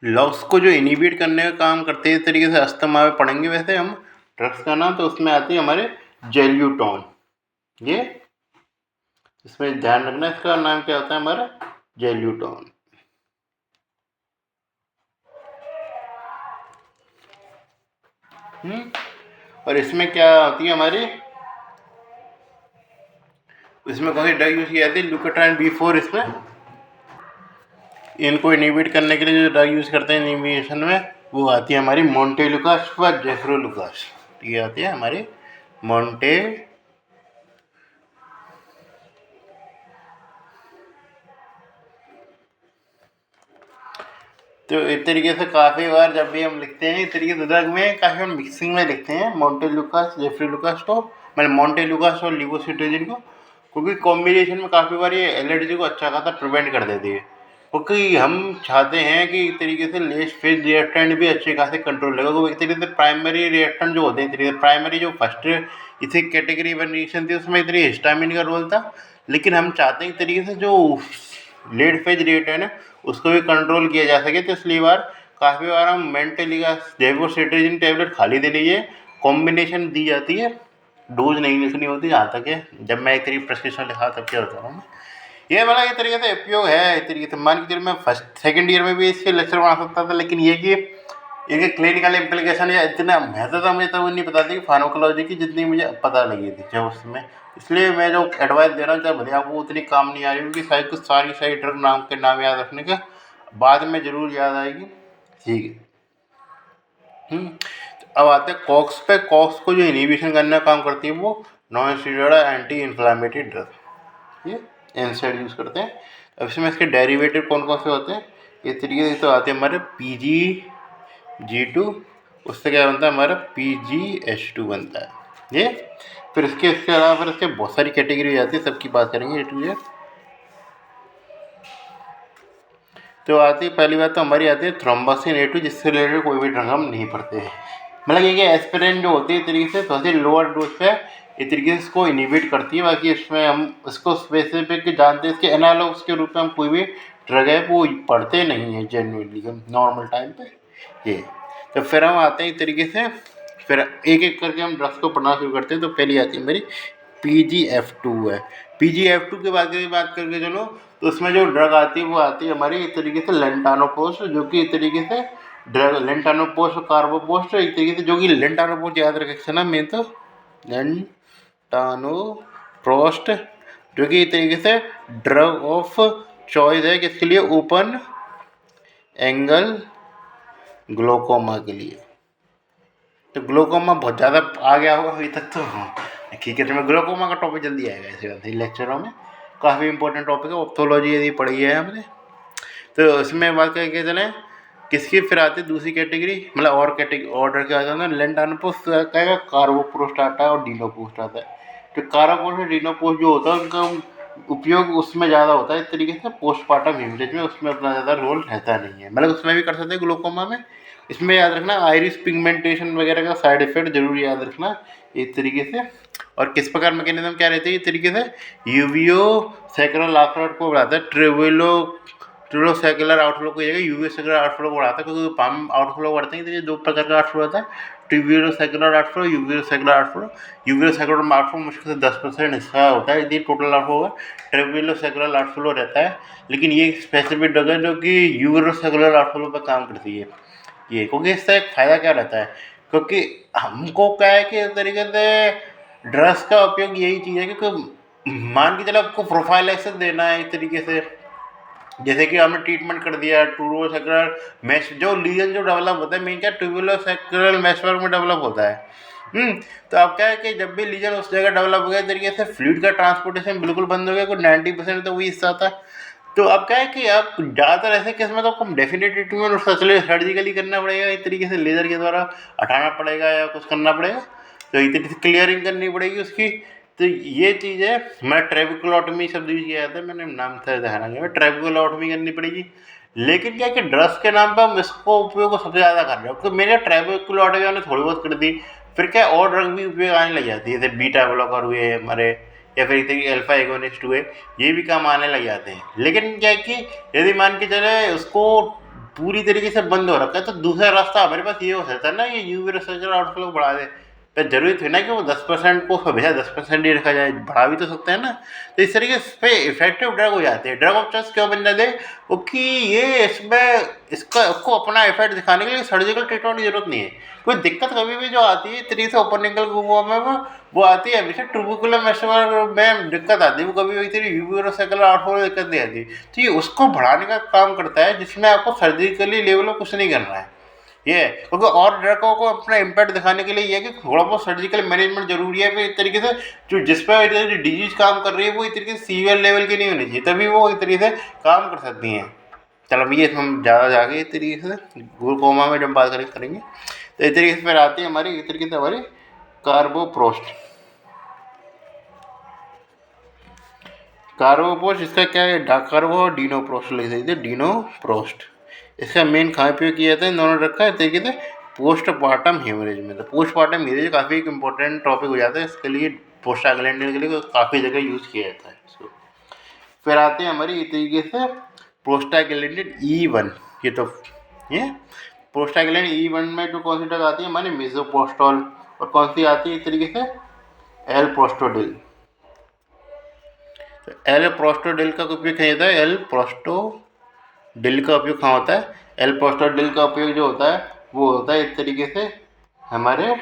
लॉक्स को जो इनिबिट करने का काम करते हैं इस तरीके से अस्थमा में पढ़ेंगे वैसे हम ड्रग्स का नाम, तो उसमें आती है हमारे जेल्यूटोन। ये इसमें ध्यान रखना इसका नाम क्या होता है हमारा, जेल्यूटोन। और इसमें क्या होती है हमारी, इसमें कौन सी ड्रग यूज की जाती है, ल्यूकोट्राइन B4। इसमें इनको इनिबिट करने के लिए जो ड्रग यूज करते हैं इनिबिशन में वो आती है हमारी मोंटेलुकास व जेफ्रोलुकास। ये आती है हमारी मोंटे तो इस तरीके से काफ़ी बार जब भी हम लिखते हैं इस तरीके से ड्रग में काफ़ी हम मिक्सिंग में लिखते हैं मोंटेलुकास जेफ्रोलुकास को, मतलब मोंटेलुकास और लिवोसिट्राजिन को, क्योंकि कॉम्बिनेशन में काफ़ी बार ये एलर्जी को अच्छा खासा प्रिवेंट कर देती है। क्योंकि हम चाहते हैं कि एक तरीके से लेट फेज रिएक्टेंट भी अच्छे खासे कंट्रोल लगे, क्योंकि एक तरीके से प्राइमरी रिएक्टेंट जो होते हैं, तरीके से प्राइमरी जो फर्स्ट इसे कैटेगरी वन रिएक्शन थी उसमें एक तरीके हिस्टामिन का रोल था, लेकिन हम चाहते हैं एक तरीके से जो लेट फेज रिएक्टेंट है उसको भी कंट्रोल किया जा सके। तो इसलिए बार काफ़ी बार हम मेंटली का जेवोसिट्राजिन टैबलेट खाली दे लीजिए, कॉम्बिनेशन दी जाती है, डोज नहीं लिखनी होती जहाँ तक है। जब मैं एक तरीके प्रेस्क्रिप्शन लिखा तब क्या होता हूँ ये वाला एक तरीके से उपयोग है। एक तरीके से मान के चलिए मैं फर्स्ट सेकंड ईयर में भी इसके लेक्चर बना सकता था, लेकिन ये कि इनके क्लिनिकल इम्प्लीकेशन या इतना महत्व था मुझे तब नहीं पता थी फार्माकोलॉजी की जितनी मुझे पता लगी थी जब उसमें। इसलिए मैं जो एडवाइस दे रहा हूँ चाहे भले आपको उतनी काम नहीं आ रही क्योंकि शायद कुछ सारी ड्रग नाम के नाम याद रखने का बाद में ज़रूर याद आएगी। ठीक है। अब आते हैं कॉक्स पे। कॉक्स को जो इनिबिशन करने का काम करती है वो non steroidal anti inflammatory drug, ये एनसाइड यूज़ करते हैं। अब इसमें इसके डेरिवेटिव कौन कौन से होते हैं इस तरीके से, तो आते हैं हमारे PGG2, उससे क्या बनता है हमारा PGH2 बनता है ये। फिर इसके अलावा फिर इसके बहुत सारी कैटेगरी आती है, सबकी बात करेंगे A to Z। तो आती है पहली बात तो हमारी आती है थ्रोम्बोसिन A2, जिससे रिलेटेड कोई भी ड्रग हम नहीं पढ़ते हैं। मतलब ये कि एस्पिरिन जो होती है इस तरीके से थोड़ी सी लोअर डोज पे इस तरीके से इसको इनिबिट करती है। बाकी इसमें हम इसको स्पेसिफिक जानते हैं, इसके एनालॉग्स के रूप में हम कोई भी ड्रग है वो पढ़ते नहीं है जेन्युइनली हम नॉर्मल टाइम पे ये। तो फिर हम आते हैं इस तरीके से, फिर एक एक करके हम ड्रग्स को पढ़ना शुरू करते हैं। तो पहली आती है मेरी PGF2 है। PGF2 के बात करके चलो, तो उसमें जो ड्रग आती है वो आती है हमारी एक तरीके से लेंटानोपोस्ट, जो कि एक तरीके से ड्रग लेंटानोपोस्ट और कार्बोपोस्ट एक तरीके से, जो कि लेंटानोपोस्ट याद रखे ना मेन तो लेंटानोप्रोस्ट, जो कि एक तरीके से ड्रग ऑफ चॉइस है किसके लिए, ओपन एंगल ग्लोकोमा के लिए। तो ग्लोकोमा बहुत ज़्यादा आ गया होगा अभी तक तो, ठीक है। तो मैं ग्लोकोमा का टॉपिक जल्दी आएगा ऐसे बात है लेक्चरों में, काफ़ी इंपॉर्टेंट टॉपिक है, ऑप्थोलॉजी यदि पढ़ी है हमने। तो इसमें बात करके चलें किसकी, फिर आती है दूसरी कैटेगरी, मतलब और कैटेगरी ऑर्डर क्या आता है, लेंटानोपोस्ट कहेगा, कार्बोपोस्ट आता है और डीनोपोस्ट आता है। तो कार्बोपोस्ट और डीनोपोस्ट जो होता है उनका उपयोग उसमें ज़्यादा होता है इस तरीके से पोस्टमार्टम हेमरेज में, उसमें उतना ज़्यादा रोल रहता नहीं है, मतलब उसमें भी कर सकते हैं ग्लोकोमा में। इसमें याद रखना आइरिस पिगमेंटेशन वगैरह का साइड इफेक्ट जरूर याद रखना इस तरीके से। और किस प्रकार मैकेनिज्म क्या रहती है इस तरीके से, यूवियो सैक्रल आउटफ्लो को बढ़ाता है, ट्रिलोसेक्युलर आउटफ्लो को यूवियो सेक्युलर आउटफ्लो को बढ़ाता है, क्योंकि पाम आउटफ्लो बढ़ते हैं तो ये दो प्रकार का आउटफ्लो होता है, trabecular outflow, uveoscleral outflow. Uveoscleral outflow मुश्किल से 10% हिस्सा होता है यदि टोटल आउटफ्लो होगा, ट्रिब्यूलो सेक्युलर आउटफ्लो रहता है। लेकिन ये स्पेसिफिक ड्रग है जो कि यूवियो सेक्युलर आउटफ्लो पर काम करती है ये, क्योंकि इससे एक फ़ायदा क्या रहता है, क्योंकि हमको क्या है कि इस तरीके से ड्रग्स का उपयोग यही चीज़ है, क्योंकि मान के चलो आपको प्रोफाइलैक्सिस देना है इस तरीके से, जैसे कि हमने ट्रीटमेंट कर दिया ट्यूबरोसेक्युलर मैश, जो लीजन जो डेवलप होता है मेन क्या ट्यूबरोसेक्युलर मैशवर्क में डेवलप होता है। तो अब क्या है कि जब भी लीजन उस जगह डेवलप हो गया तरीके से फ्लूइड का ट्रांसपोर्टेशन बिल्कुल बंद हो गया, कोई 90% तो वही हिस्सा था। तो अब क्या है कि आप ज़्यादातर ऐसे केस में तो आपको डेफिनेटली ट्रीटमेंट उसका चलिए सर्जिकली करना पड़ेगा, एक तरीके से लेज़र के द्वारा हटाना पड़ेगा या कुछ करना पड़ेगा, तो एक तरीके से क्लियरिंग करनी पड़ेगी उसकी। तो ये चीज़ है, मैं ट्रेबिकुलोटमी शब्द यूज किया था, मैंने नाम था ध्यान में, ट्रेबिकुलोटमी करनी पड़ेगी। लेकिन क्या कि ड्रग्स के नाम पर हम इसको उपयोग सबसे ज़्यादा कर रहे हो, तो मेरे ट्रेबिकुलोटमी हमने थोड़ी बहुत कर दी, फिर क्या और ड्रग भी उपयोग आने लग जाती है, जैसे बीटा ब्लॉकर हुए हमारे, या फिर एक तरीके अल्फा एगोनिस्ट हुए, ये भी काम आने लग जाते हैं। लेकिन क्या है कि यदि मान के चले उसको पूरी तरीके से बंद हो रखा है, तो दूसरा रास्ता हमारे पास ये हो सकता है ना, ये यूवी रिसर्चर आउटफ्लो बढ़ा दे, पर जरूरी थी ना कि वो 10% को हमेशा 10% ही रखा जाए, बढ़ा भी तो सकते हैं ना। तो इस तरीके से इफेक्टिव ड्रग हो जाते हैं। ड्रग ऑफ चॉइस क्यों बन जाते हैं, क्योंकि ये इसमें इसका आपको अपना इफेक्ट दिखाने के लिए सर्जिकल ट्रीटमेंट की जरूरत नहीं है। कोई दिक्कत कभी भी जो आती है तरीके से ओपन एंगल में वो आती है हमेशा ट्यूबिकुलर मैशवर्क में दिक्कत आती है, वो कभी भी तेरी यूवियोसेक्युलर आउटफ्लो में दिक्कत नहीं आती। तो ये उसको बढ़ाने का काम करता है, जिसमें आपको सर्जिकली लेवल में कुछ नहीं करना है ये, क्योंकि और ड्रगों को अपना इम्पैक्ट दिखाने के लिए ये है कि थोड़ा बहुत सर्जिकल मैनेजमेंट जरूरी है। फिर एक तरीके से जो जिस पर डिजीज काम कर रही है वो एक तरीके से सीवियर लेवल की नहीं होनी चाहिए, तभी वो एक तरीके से काम कर सकती हैं। चलो ये हम ज़्यादा जाके इस तरीके से ग्लूकोमा में जब बात करेंगे, तो इस तरीके से फिर आती है हमारी एक तरीके से हमारी कार्बोपोस्ट। कार्बोपोस्ट इसका क्या है, कार्बो डीनोप्रोस्ट लिख सकते हैं, डीनोप्रोस्ट। इसका मेन कहाँ उपयोग किया जाता है, इन्होंने रखा है तरीके से पोस्टमार्टम हेमरेज में। तो पोस्टमार्टम हेमरेज काफ़ी एक इंपॉर्टेंट टॉपिक हो जाता है, इसके लिए पोस्टाग्लैंडिन के लिए काफ़ी जगह यूज़ किया जाता है इसको। फिर आते हैं हमारी इस तरीके से प्रोस्टाग्लैंडिन E1। ये तो ये प्रोस्टाग्लैंडिन E1 में जो कौन सी ड्रग आती है हमारी मिसोप्रोस्टॉल, और कौन सी आती है इस तरीके से एल प्रोस्टोडिल। तो एल प्रोस्टोडिल का उपयोग क्या होता है, एल प्रोस्टोडिल का उपयोग कहाँ होता है, एल प्रोस्टोडिल का उपयोग जो होता है वो होता है इस तरीके से हमारे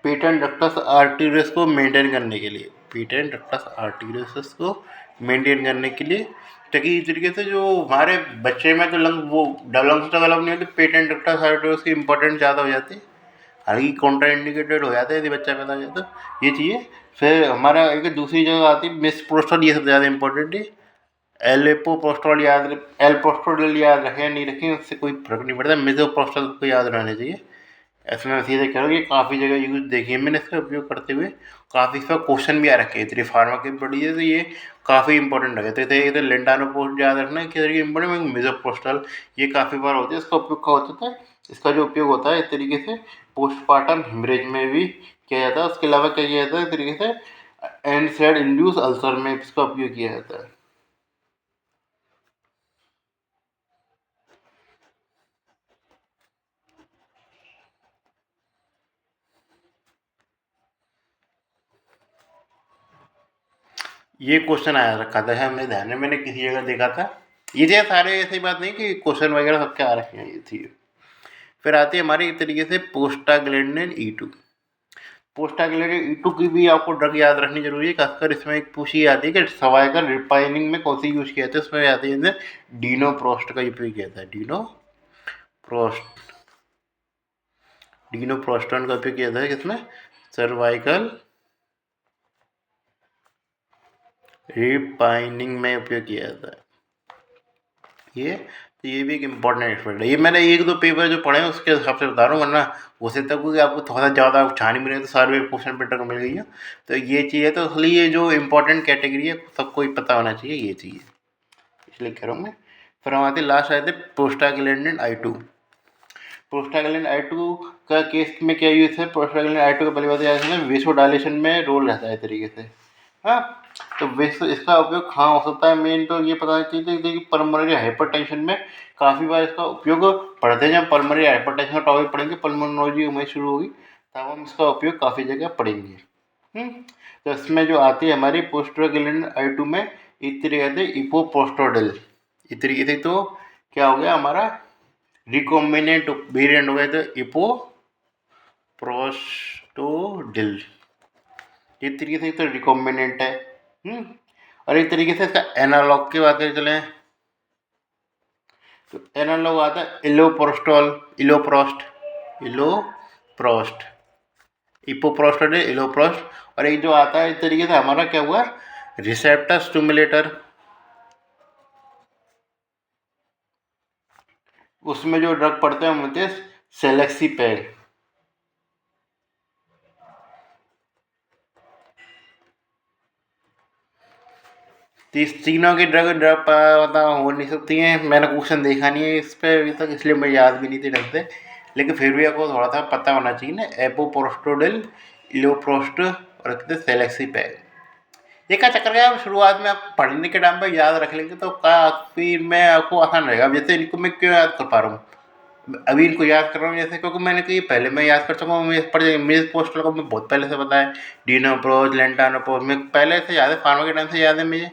पेटेंट डक्टस आर्टीरियस को मेंटेन करने के लिए, पेटेंट डक्टस आर्टीरियस को मेंटेन करने के लिए, ताकि इस तरीके से जो हमारे बच्चे में तो लंग्स डेवलप नहीं होते, पेटेंट डक्टस आर्टीरियस की इंपॉर्टेंट ज़्यादा हो जाती है, हालांकि कॉन्ट्रा इंडिकेटेड हो जाता है यदि बच्चा पैदा हो जाता है, ये चीज़ें। फिर हमारा एक दूसरी जगह आती है मिसप्रोस्टॉल, ये सबसे ज़्यादा इंपॉर्टेंट है। एलिपोप्रोस्टॉल एल प्रोस्टोडिल याद रखें नहीं रखें उससे कोई फर्क नहीं पड़ता, मिसोप्रोस्टॉल को याद रहना चाहिए इसमें मैं सीधे कह रहा हूँ कि काफ़ी जगह यूज़ देखी है मैंने इसका उपयोग करते हुए, काफ़ी इसका क्वेश्चन भी आ रखे हैं। तेरी फार्मा की बड़ी है तो ये काफ़ी इंपॉर्टेंट है। तो इधर लेंटानो पोस्ट याद रखना है कि इधर ये इंपॉर्टेंट मिजोप्रोस्टल, ये काफ़ी बार होती है। इसका उपयोग क्या होता है, इसका जो उपयोग होता है इस तरीके से पोस्टपार्टम हेमरेज में भी किया जाता है। उसके अलावा क्या किया जाता है इस तरीके से एंड साइड इंड्यूस अल्सर में इसका उपयोग किया जाता है। ये क्वेश्चन आया रखा था शायद मेरे ध्यान में, मैंने किसी जगह देखा था। ये जो सारे ऐसी बात नहीं कि क्वेश्चन वगैरह सबके आ रखे हैं, ये थी। फिर आती है हमारी एक तरीके से पोस्टाग्लैंडिन E2। पोस्टाग्लैंडिन E2 की भी आपको ड्रग याद रखनी जरूरी है। खासकर इसमें एक पूछी आती है कि सर्वाइकल रिपाइनिंग में कौन सी यूज किया जाता है। उसमें आती है डीनोप्रोस्ट का उपयोग किया जाता है। डीनोप्रोस्ट, डीनोप्रोस्टन का उपयोग किया जाता है किसमें, सर्वाइकल रिपाइनिंग में उपयोग किया जाता है। ये तो ये भी एक इम्पॉर्टेंट एस्पेक्ट है। ये मैंने एक दो पेपर जो पढ़े हैं उसके हिसाब से बता रहा हूँ, वरना हो सकता है क्योंकि आपको थोड़ा ज़्यादा छानी मिले तो सारे क्वेश्चन पेपर को मिल गई है। तो ये चीज़ है, तो इसलिए ये जो इम्पोर्टेंट कैटेगरी है सबको ही पता होना चाहिए ये चीज़, इसलिए कह रहा हूँ मैं। फिर हम आते लास्ट आए थे प्रोस्टाग्लैंडिन I2। प्रोस्टाग्लैंडिन I2 का केस में क्या यूज़ है। प्रोस्टाग्लैंडिन I2 का पहली बात यह है वेसोडाइलेशन में रोल रहता है तरीके से। हाँ, तो वेसो इसका उपयोग कहाँ हो सकता है, मेन तो ये पता चाहिए कि पल्मोनरी हाइपरटेंशन में काफ़ी बार इसका उपयोग पढ़ते हैं। जब पल्मोनरी हाइपरटेंशन का टॉपिक पढ़ेंगे, पल्मोनोलॉजी हमें शुरू होगी, तब हम इसका उपयोग काफ़ी जगह पढ़ेंगे। तो इसमें जो आती है हमारी प्रोस्टाग्लैंडिन I2 में इस तरीके से इपोप्रोस्टोडिल, इस तरीके से तो क्या हो गया हमारा रिकॉम्बिनेंट वेरिएंट हो गया, तो इपोप्रोस्टोडिल एक तरीके से तो रिकॉम्बिनेंट है। और एक तरीके से इसका एनालॉग की बात करें चले तो एनालॉग आता है इलोप्रोस्टॉल, इलोप्रोस्ट, इपोप्रोस्टोडिल, इलोप्रोस्ट। और एक जो आता है इस तरीके से हमारा क्या हुआ रिसेप्टर स्टिमुलेटर, उसमें जो ड्रग पड़ते हैं होते हैं सेलेक्सीपैग। तीनों की ड्रग ड्रग पता हो नहीं सकती हैं। मैंने क्वेश्चन देखा नहीं है इस पर अभी तक, इसलिए मैं याद भी नहीं थी ढंग से, लेकिन फिर भी आपको थोड़ा सा पता होना चाहिए ना। एपोप्रोस्टोडिल, इलोप्रोस्ट और सेलेक्सीपैग। ये क्या चक्कर है, आप शुरुआत में आप पढ़ने के टाइम पर याद रख लेंगे तो काफ़ी में आपको आसान रहेगा। अब जैसे इनको मैं क्यों याद कर पा रहा हूँ, अभी इनको याद कर रहा हूँ जैसे, क्योंकि मैंने कही पहले मैं याद कर चुका हूँ, मैं पढ़ मेरे पोस्टर को मैं बहुत पहले से पता है। डीनोप्रोज, लेंटानोप्रोज मैं पहले से याद है, फार्मा के टाइम से याद है मुझे।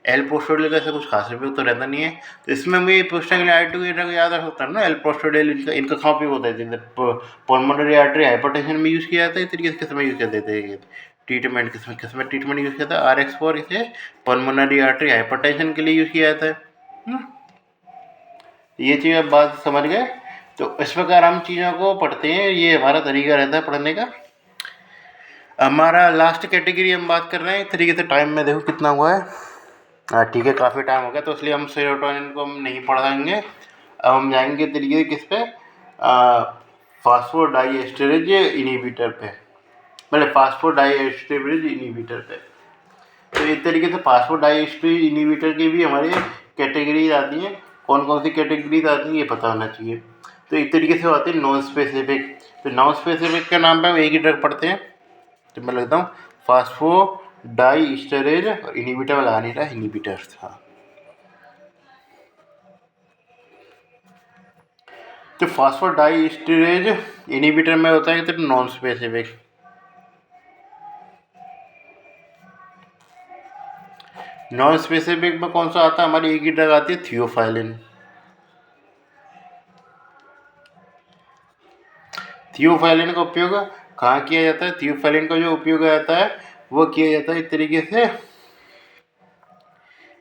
एल पोस्टोडिल का ऐसा कुछ खास उपयोग तो रहता नहीं है, तो इसमें मुझे पोस्टाग्लैंडिन I2 की ड्रग याद रख सकता है ना। एल पोस्टोडिल इनका इनका कहाँ उपयोग होता है, जैसे पल्मोनरी आर्टरी हाइपरटेंशन में यूज़ किया जाता है। इस तरीके से किसमें यूज़ कर देते हैं ट्रीटमेंट, किसमें किसमें ट्रीटमेंट यूज़ किया जाता है RX4, इसे पल्मोनरी आर्टरी हाइपरटेंशन के लिए यूज़ किया जाता है। ये चीज़ आप बात समझ गए। तो इस प्रकार हम चीज़ों को पढ़ते हैं, ये हमारा तरीका रहता है पढ़ने का। हमारा लास्ट कैटेगरी हम बात कर रहे हैं। इस तरीके से टाइम में देखो कितना हुआ है, हाँ ठीक है, काफ़ी टाइम हो गया, तो इसलिए हम सेरोटोनिन को हम नहीं पढ़ाएंगे। अब हम जाएंगे तरीके से किस पे, फास्फोडाइएस्टरेज इनहिबिटर पे, मतलब फास्फोडाइएस्टरेज इनहिबिटर पे। तो इस तरीके से फास्फोडाइएस्टरेज इनहिबिटर की भी हमारी कैटेगरीज आती हैं। कौन कौन सी कैटेगरीज आती हैं ये पता होना चाहिए। तो इस तरीके से आती है नॉन स्पेसिफिक। तो नॉन स्पेसिफिक के नाम पे हम एक ही ड्रग पढ़ते हैं, तो मैं लिखता हूँ फास्फोडाइएस्टरेज, और इनहिबिटर वाला आ नहीं रहा, इनहिबिटर्स था। तो फास्फोडाइएस्टरेज इनहिबिटर में होता है तो नॉन स्पेसिफिक। नॉन स्पेसिफिक में कौन सा आता है, हमारी एक ही ड्रग आती है थियोफाइलिन। थियोफाइलिन का उपयोग कहाँ किया जाता है, थियोफाइलिन का जो उपयोग आता है वो किया जाता है इस तरीके से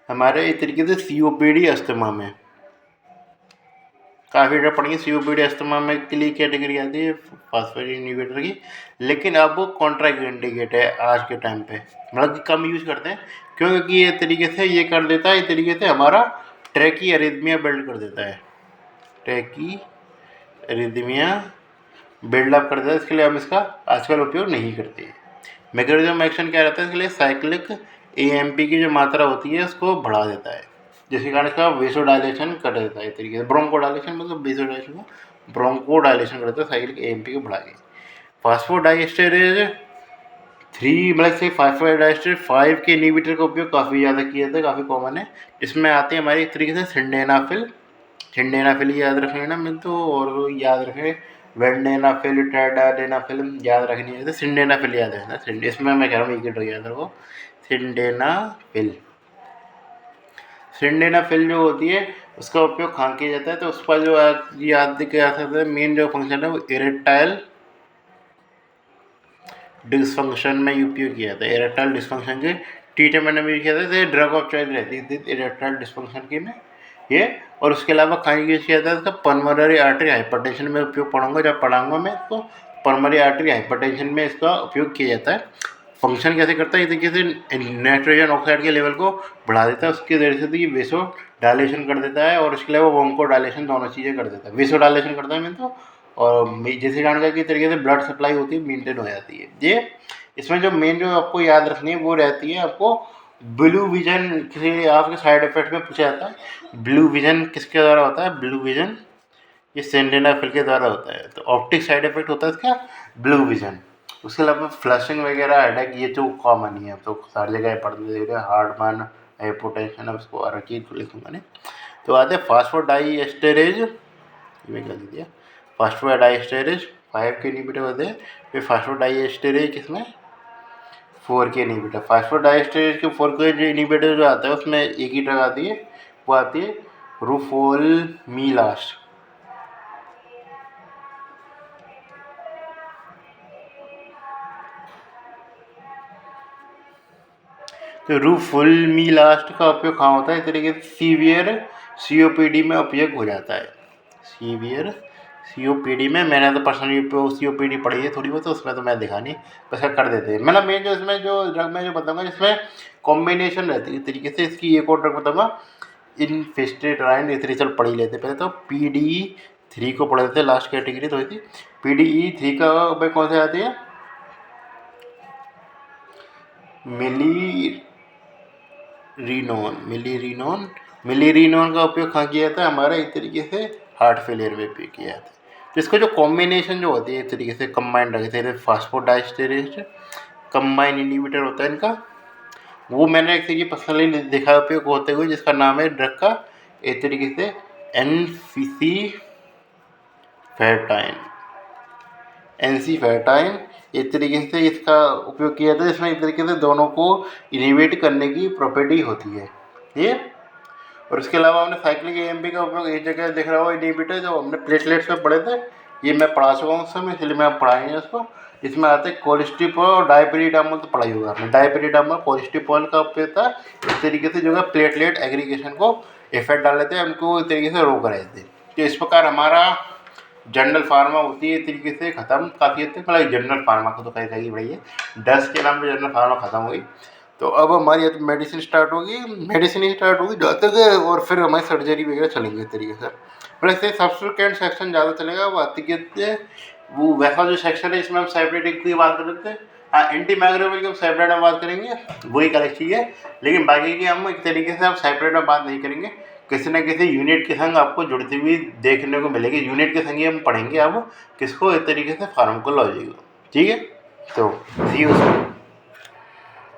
हमारे इस तरीके से COPD अस्थमा में। काफ़ी ड्रग पढ़ेंगे COPD अस्थमा में के लिए कैटेगरी आती है फास्फोडाइएस्टरेज इनहिबिटर की, लेकिन अब वो कॉन्ट्राइंडिकेट है आज के टाइम पे, मतलब कि कम यूज करते हैं। क्योंकि ये तरीके से ये कर देता है, इस तरीके से हमारा ट्रैकी अरिथमिया बिल्ड कर देता है, ट्रैकी अरिथमिया बिल्डअप कर देता है, इसके लिए हम इसका आजकल उपयोग नहीं करते हैं। मैकेनिज्म एक्शन क्या रहता है, इसके लिए साइक्लिक एएमपी की जो मात्रा होती है उसको बढ़ा देता है, जिसके कारण इसका वेसोडाइलेशन कर देता है। इस तरीके से ब्रोंकोडाइलेशन मतलब वेसोडाइलेशन को ब्रोंकोडाइलेशन कर देता है साइक्लिक एएमपी को बढ़ा के। फास्फोडाइएस्टरेज 3 मतलब से 5 के इनहिबिटर का उपयोग काफ़ी ज़्यादा किया जाता है, काफ़ी कॉमन है। इसमें आते हैं हमारे एक तरीके से सिंडेनाफिल याद रखेंगे ना, मैं तो और याद रखेंगे वेंडेनाफिल, टेडाडेनाफिल याद रखनी है, तो सिंडेनाफिल याद रखना। इसमें मैं कह रहा हूँ एक ड्रग याद रखो, सिंडेनाफिल जो होती है उसका उपयोग खां किया जाता है। तो उस पर जो याद किया सकता है, मेन जो फंक्शन है वो इरेक्टाइल डिसफंक्शन में उपयोग किया जाता है। इरेक्टाइल डिसफंक्शन के ट्रीटमेंट में किया जाता है, ड्रग ऑफ चॉइस रहती है इरेक्टाइल डिसफंक्शन की में ये। और उसके अलावा खाने यूज किया जाता है इसका पल्मोनरी आर्टरी हाइपरटेंशन में उपयोग पढ़ूंगा, जब पढ़ाऊंगा मैं इसको पल्मोनरी आर्टरी हाइपरटेंशन में इसका उपयोग किया जाता है। फंक्शन कैसे करता है, इस तरीके से नाइट्रोजन ऑक्साइड के लेवल को बढ़ा देता है, उसके जरिए से ये वेसो डायलेशन कर देता है, और उसके अलावा वोंको डायलेशन दोनों चीज़ें कर देता है। वेसो डायलेशन करता है मैं तो, और जैसे जानकर की तरीके से ब्लड सप्लाई होती है मेंटेन हो जाती है ये। इसमें जो मेन जो आपको याद रखनी है वो रहती है आपको ब्लू विजन। किसी आपके साइड इफेक्ट में पूछा जाता है ब्लू विजन किसके द्वारा होता है, ब्लू विजन ये सिंडेनाफिल के द्वारा होता है। तो ऑप्टिक साइड इफेक्ट होता है इसका ब्लू विजन। उसके अलावा फ्लशिंग वगैरह हेडेक ये तो कॉमन ही है, तो सारी जगह पढ़ने दे रहे हार्टबर्न हाइपोटेंशन, अब उसको और चीज लिखूंगा नहीं। तो आते हैं फास्फोडाइएस्टेरेज, ये कर दिया फास्फोडाइएस्टेरेज 5 के इनहिबिटर होते हैं। फिर फास्फोडाइएस्टेरेज किसमें 4 के इनहिबिटर। फास्फोडाइएस्टेरेज के 4 के जो इनहिबिटर जो आता है उसमें एक ही ड्रग आती है, वो आती है रुफोल्मीलास्ट। तो रुफोल्मीलास्ट का उपयोग कहाँ होता है, इस तरीके से सीवियर सीओपीडी में उपयोग हो जाता है। सीवियर सीओपीडी में मैंने तो पर्सनली सीओपीडी पढ़ी है थोड़ी बहुत, तो उसमें तो मैं दिखा नहीं, बस कर देते हैं। मतलब मैं जो इसमें जो ड्रग मैं जो बताऊंगा जिसमें कॉम्बिनेशन रहती है, इस तरीके से इसकी एक और ड्रग बताऊंगा इनफेस्टेट्राइन। इस तरीके से पढ़ ही लेते पहले तो PDE3 को पढ़ लेते, लास्ट कैटेगरी तो हुई थी। PDE3 का भाई कौन से आती है, मिलीरिनोन का उपयोग कहाँ किया जाता है, हमारा एक तरीके से हार्ट फेलियर में उपयोग किया जाता है। तो इसको जो कॉम्बिनेशन जो होती है एक तरीके से कंबाइंड रखते हैं, फास्फोडाइएस्टेरेज कंबाइन इनहिबिटर होता है इनका, वो मैंने एक तरीके पर्सनली देखा उपयोग होते हुए, जिसका नाम है ड्रग का एक तरीके से एनसी-फैटाइन। एक तरीके से इसका उपयोग किया जाता है, इसमें एक तरीके से दोनों को इनहिबिट करने की प्रॉपर्टी होती है ये। और इसके अलावा हमने साइक्लिक एएमपी का उपयोग एक जगह दिख रहा हो इनहिबिटर, जो हमने प्लेटलेट्स में पढ़े थे, ये मैं पढ़ा चुका हूँ उस समय, इसलिए मैं आप पढ़ाएंगे उसको। इसमें आते हैं कोलेस्ट्रिपॉल और डायपेरिडामोल, तो पढ़ाई होगा आपने। डायपेरिडामोल कोलेस्ट्रिपॉल का उपयोग था, इस तरीके से जो है प्लेटलेट एग्रीगेशन को इफेक्ट डाल लेते हैं, उनको इस तरीके से रोक रहे थे। तो इस प्रकार हमारा जनरल फार्मा होती है इस तरीके से ख़त्म काफ़ी हद तक। मतलब जनरल फार्मा को तो कहीं कहीं बढ़ी है, 10 के नाम पे जनरल फार्मा ख़त्म हुई। तो अब हमारी मेडिसिन स्टार्ट होगी, मेडिसिन ही स्टार्ट होगी जहाँ तक, और फिर हमारी सर्जरी वगैरह चलेंगे इस तरीके से। पर इससे सब्सिक्वेंट सेक्शन ज़्यादा चलेगा, वो आती है वो वैसा जो सेक्शन है इसमें हम साइब्रेटिक की बात कर लेते हैं। हाँ, एंटी माइक्रोबियल की हम सेपरेट में बात करेंगे, वही करेक्ट चीज़ है, लेकिन बाकी की हम एक तरीके से हम सेपरेट में बात नहीं करेंगे। किसी न किसी यूनिट के संग आपको जुड़ती हुई देखने को मिलेगी, यूनिट के संग ही हम पढ़ेंगे अब किसको, एक तरीके से फार्माकोलॉजी को। ठीक है, तो सी यू।